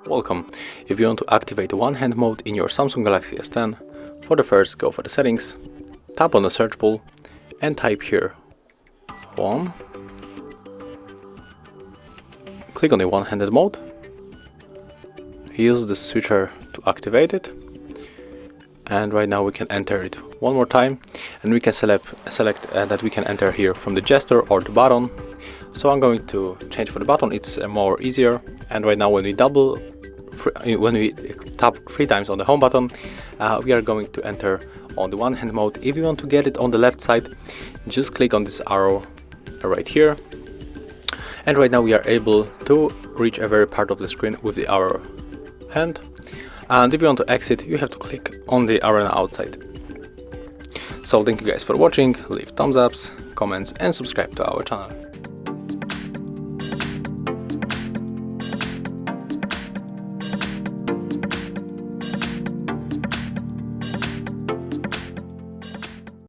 Welcome. If you want to activate one hand mode in your Samsung Galaxy S10, for the first go for the settings, tap on the search pool and type here one. Click on the one-handed mode, use the switcher to activate it, and right now we can enter it one more time, and we can select that we can enter here from the gesture or the button. So I'm going to change for the button, it's more easier. And right now when we tap 3 times on the home button, we are going to enter on the one hand mode. If you want to get it on the left side, just click on this arrow right here, and right now we are able to reach a very part of the screen with our hand. And if you want to exit, you have to click on the arrow outside. So thank you guys for watching, leave thumbs ups, comments and subscribe to our channel.